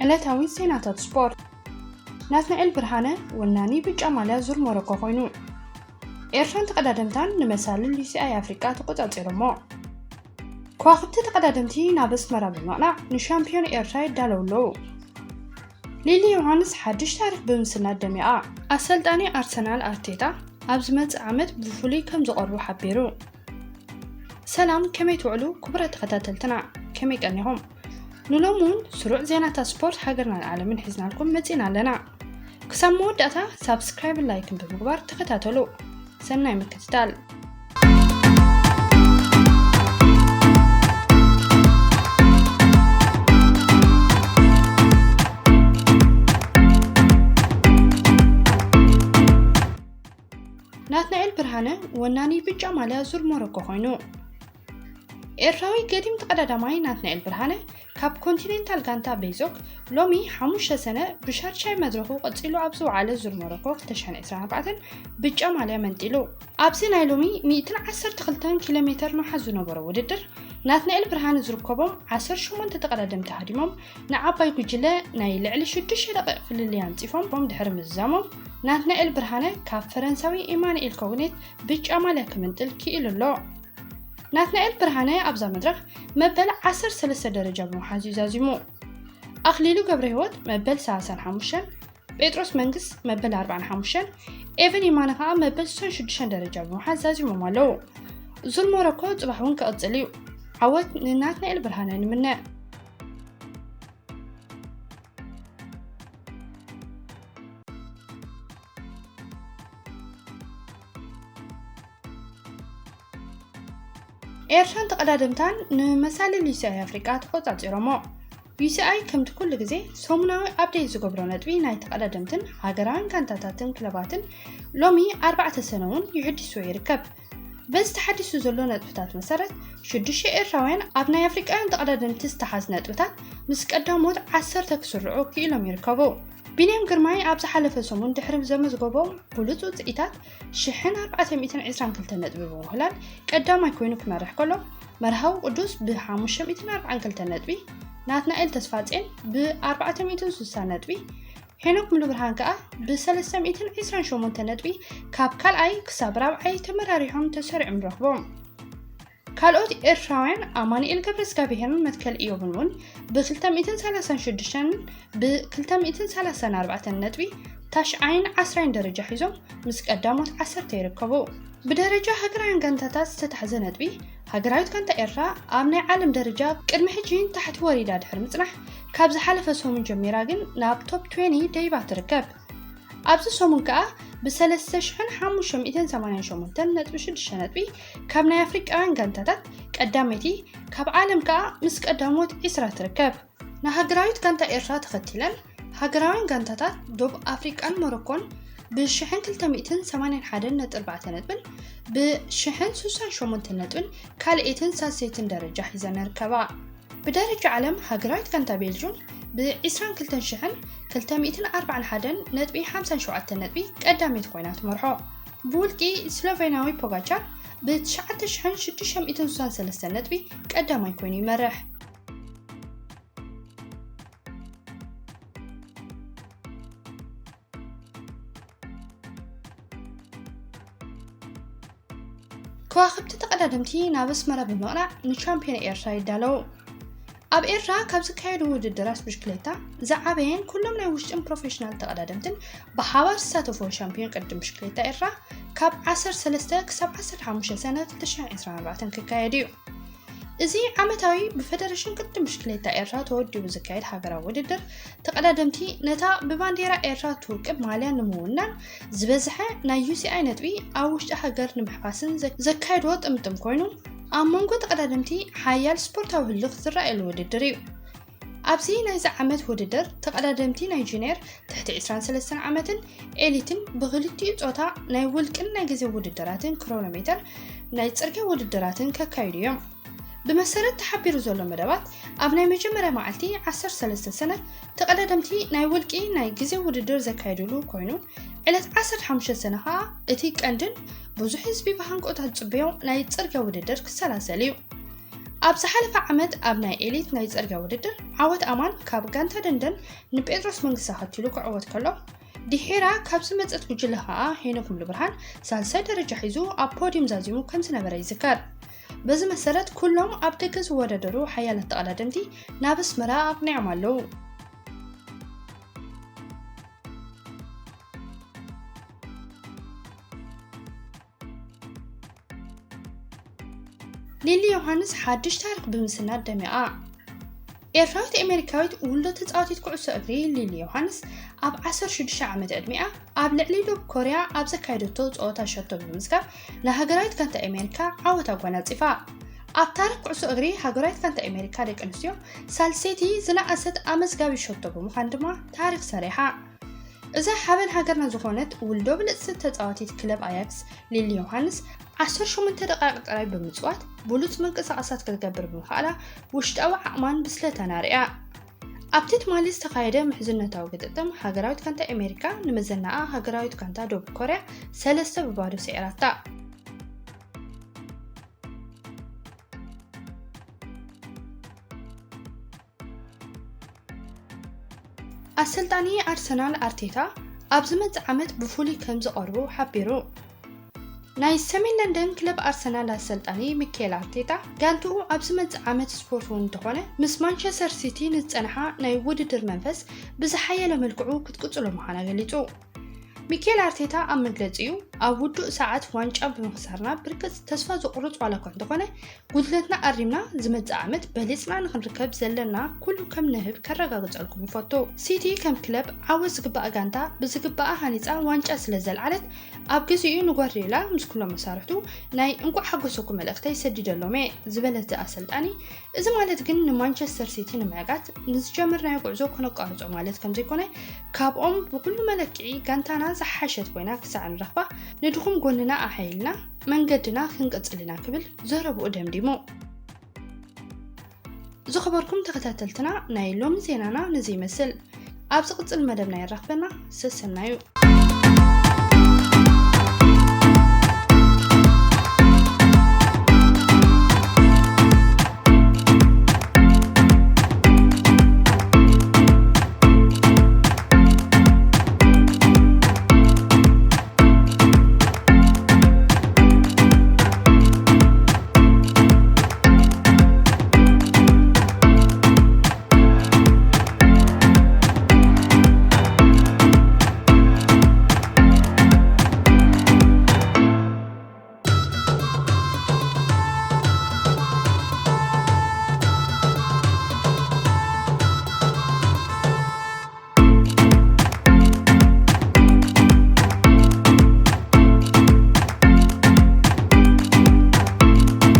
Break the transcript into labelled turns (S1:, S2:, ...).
S1: ዕለታዊ ዜናታት ስፖርት ናትናኤል ብርሃነ ወናኒ ብጫ ማልያ ዙር ሞሮኮ ኮይኑ ኤርትራን ተቀዳደምታን ንመሳልል ዩሲአይ አፍሪካ ተቆጻጽሮሞ ከዋክብቲ ተቀዳደምቲ ናብ አስመራ ብምቕናዕ ንሻምፒዮን ኤርትራ ይዳለውለው ሊሊ ዮሐንስ ሓድሽ ታሪክ ብምስናድ ደሚኣ አሰልጣኒ አርሰናል አርቴታ ኣብ ዝመጽእ ዓመት ብፍሉይ ከም ዝቐርቡ ሓቢሩ ሰላም ከመይ ትውዕሉ ክቡራት ተኸታተልትና ከመይ ቀኒኹም ንሎሙን ስሩዕ ዜናታት ስፖርት ሃገርናን ዓለምን ሒዝናልኩም መጺና ኣለና ክሳብ መወዳእታ ሳብስክራይብ ላይክ ብምግባር ተኸታተሉ ሰናይ ምክትታል ናትናኤል ብርሃነ ወናኒ ብጫ ማልያ ዙር ሞሮኮ ኮይኑ ኤርትራዊ ገዲም ተቀዳዳማይ ናትናኤል ብርሃነ ካብ ኮንቲኔንታል ጋንታ ቤዞክ ሎሚ 5 ሰነ ብሻርሻይ መድረኹ ቀፂሉ ኣብ ዝወዓለ ዙር ሞሮኮ 2024 ብጫ ማልያ መንጢሉ ኣብዚ ናይ ሎሚ 112 ኪሎሜትር ንሓዙ ነበረ ውድድር ናትናኤል ብርሃነ ዝርከቦም 18 ተቀዳደምቲ ሃዲሞም ንዓባይ ጉጅለ ናይ ልዕሊ 6 ደቂቕ ፍልልያ አንፂፎም ድሕሪ ምዛሞም ናትናኤል ብርሃነ ካብ ፈረንሳዊ ኢማኑኤል ኮግኔት ብጫ ማልያ ክምንጥል ክኢሉሎ ናትናኤል ብርሃነ ኣብዛ መድረኽ መበል 13 ደረጃ ብምሓዝ ይዛዚሙ ኣኽሊሉ ገብረህይወት መበል 35 ጴጥሮስ መንግስት መበል 45 ኤቨን ኢማነ ከዓ መበል 66 ደረጃ ብምሓዝ ዛዚሞም ኣለው ዙር ሞሮኮ ጽባሕ እውን ክቕጽል እዩ ዓወት ንናትናኤል ብርሃነ ንምነ ኤርትራን ተቀዳደምታን ንመሳልል ዩሲአይ አፍሪካ ተቆጻጽሮሞ ዩሲአይ ከምቲ ኩሉ ግዜ ሰሙናዊ አፕዴት ዝገብሮ ነጥቢ ናይ ተቀዳደምትን ሃገራውን ጋንታታትን ክለባትን ሎሚ 4 ሰነውን ይሕድሱ ይርከብ በዚ ተሓዲሱ ዘሎ ነጥብታት መሰረት 6 ኤርትራውያን ኣብ ናይ አፍሪካውያን ተቀዳደምቲ ዝተሓዝ ነጥብታት ምስ ቀዳሞት 10 ክስርዑ ክኢሎም ይርከቡ ቢንያም ግርማይ ኣብ ዝሓለፈ ሰሙን ድሕሪ ዘመዝገቦም ብሉጽ ውጽኢታት 1422 ነጥቢ ብምውላድ ቀዳማይ ኮይኑ ክመርሕ ከሎ መርሃው ቅዱስ ብ542 ነጥቢ ናትናኤል ተስፋጽን ብ460 ነጥቢ ሄኖክ ሙሉ ብርሃን ከዓ ብ328 ነጥቢ ካብ ካልኣይ ክሳብ ራብዓይ ተመራሪሖም ተሰሪዖም ረኽቦም ካልኦት ኤርትራውያን አማኑኤል ገብረእግዚአብሔርን መትከል ኢዮብን ብ236 ብ234 ነጥቢ ታሽዓይን 10 ደረጃ ሒዞም ምስ ቀዳሞት 10 ይርከቡ ብደረጃ ሃገራውያን ጋንታታት ዝተታሕዘ ነጥቢ ሃገራዊት ጋንታ ኤርትራ ኣብ ናይ ዓለም ደረጃ ቅድሚ ሕጂ ታሕቲ ወሪዳ ድሕሪ ምጽናሕ ካብ ዝሓለፈ ሰሙን ጀሚራ ግን ናብ ቶፕ 20 ደይባ ትርከብ ኣብዚ ሰሙን ከዓ ብ3588 ነጥቢ 6 ነጥቢ ካብ ናይ አፍሪካውያን ጋንታታት ቀዳመይቲ ካብ ዓለም ከዓ ምስ ቀዳሞት 20 ትርከብ ንሃገራዊት ጋንታ ኤርትራ ተኸቲለን ሃገራውያን ጋንታታት ዶብ አፍሪካን ሞሮኮን ብ1281 ነጥቢ 4 ነጥብን ብ1068 ነጥብን ካልእትን ሳሴትን ደረጃ ሒዘን ይርከባ ብደረጃ ዓለም ሃገራዊት ጋንታ ቤልጅየም ብ20241 ነጥቢ 57 ነጥቢ ቀዳሚት ኮይና ትመርሖ ብውልቂ ስሎቬናዊ ፖጋቻር ብ9663 ነጥቢ ቀዳማይ ኮይኑ ይመርሕ ከዋክብቲ ተቀዳደምቲ ናብ አስመራ ብምቕናዕ ንቻምፒዮን ኤርትራ ይዳለው ኣብ ኤርትራ ካብ ዝካየዱ ውድድራት ብሽክሌታ ዝዓበየን ኩሎም ናይ ውሽጥን ፕሮፌሽናል ተቀዳደምትን ብሓባር ዝሳተፉ ሻምፒዮን ቅድም ብሽክሌታ ኤርትራ ካብ 13 ክሳብ 15 ሰነ 2024 ክካየድ እዩ እዚ ዓመታዊ ብፌደሬሽን ቅድም ብሽክሌታ ኤርትራ ተወዲቡ ዝካየድ ሃገራዊ ውድድር ተቀዳደምቲ ነታ ብባንዴራ ኤርትራ ትውቅብ ማልያ ንምውናን ዝበዝሐ ናይ ዩሲአይ ነጥቢ ኣብ ውሽጢ ሃገር ንምሕፋስን ዘካየድዎ ጥምጥም ኮይኑ ኣብ መንጎ ተቀዳደምቲ ሓያል ስፖርታዊ ህልኽ ዝረኣየሉ ውድድር እዩ ኣብዚ ናይዚ ዓመት ውድድር ተቀዳደምቲ ናይ ጁኒየር ትሕቲ 23 ዓመትን ኤሊትን ብክልቲኡ ጾታ ናይ ውልቅን ናይ ግዜ ውድድራትን ክሮኖሜትር ናይ ጽርግያ ውድድራትን ከካይዱ እዮም بمسارات تحبير زولو مدابات أبناء مجمرة معلتي 13 سنة تقدمتي ناي ولكي ناي جزء وددر زكايدولو كوينو على 15 سنة ها اتيك أندن بوزو حزبي بهانك أتحد صبيو ناي تسرقة وددر كسلاسليو أبز حلفة عمد أبناء إليت نايز أرجع وددر عود أمان كاب جانتا دندن نبيدروس منقصة هاتيلوك عود كله دحيرا كاب سمت أتوجلها هينكم لبرهان سالسة درجة حيزو أبوديم زازيمو كم سنة بري ذكر بز مسألة كلهم أبتكز وددرو حيالة تقلدمتي نابس مراء نعملو ليلي يوهانس حادش تارك بمسنات دميقا إيرفراوت أمريكاويت ولدو تتقاوتيت كعسو أغري ليلي يوهانس أب 16 عمد أدميقا أب لعليدو بكوريا أب زكايدوتو تقوتا شرطو بمسكاب نهاجرايت كانت أمريكا عوتا قوانات إفا أب تارك كعسو أغري هاجرايت كانت أمريكا ديك أنسيو سالسيتي زنا أسد أمسقابي شرطو بمخاندما تارك سريحا إذا حابن هاجرنا زخونت ولدو بلقسد تتقاوتيت كلاب أياكس ليلي يوهانس 18 دقائق قريب بمصوات بولوت منقساقسات كتقبر بمخاله وشتاو عقمان بسلتا نارئه ابتيت مالي استقايده محزنتاو قدتم هاجراويت كانتا امريكا نمزناها هاجراويت كانتا دبر كوريا سلسته ببادو سعراتا السلطاني أرسنال أرتيتا أبزمت عمت بفولي كم زقربو حبيرو ناي سمين لندن كلب أرسنال السلطاني ميكيل أرتيتا قانتو أبزمت عمت سبورت وندخونه مس مانشستر سيتي نتسنحا ناي وددر منفس بزحية لملكعو كتقصلو محانا قليتو ميكيل أرتيتا أم مجلسيو أودو ساعات وانش أب مخسرنا بركز تسفا زقرط على كندخونه قدلتنا أريمنا زمت عمت بلسنا نخنركب زلنا كله كم نهب كرقاقز لكم يفوتو سيتي كم كلب عاوز قبقى قانتا بزقبقى هانيتا وانش أسلزل عدد أبقزيو نقريلا مسكولو مسارحتو ناي انقو حقوسوكم الأختي سديد اللومي زبلت أسلطاني إذا مالت قن مانشستر سيتي نمعقات نزجامرنا يقعزو كنقارزو مالت كم زيكونه كابقوم بكل ملكعي قانتانا زحاشت وينا كساع نرخبا ندخم قولنا أحيلنا من قدنا خنقصلنا كبل زهربو قدام ديمو زو خبركم تغتاتلتنا نايلوم زينانا نزي مسل أبسقط المدبنا يرخبنا سسنايو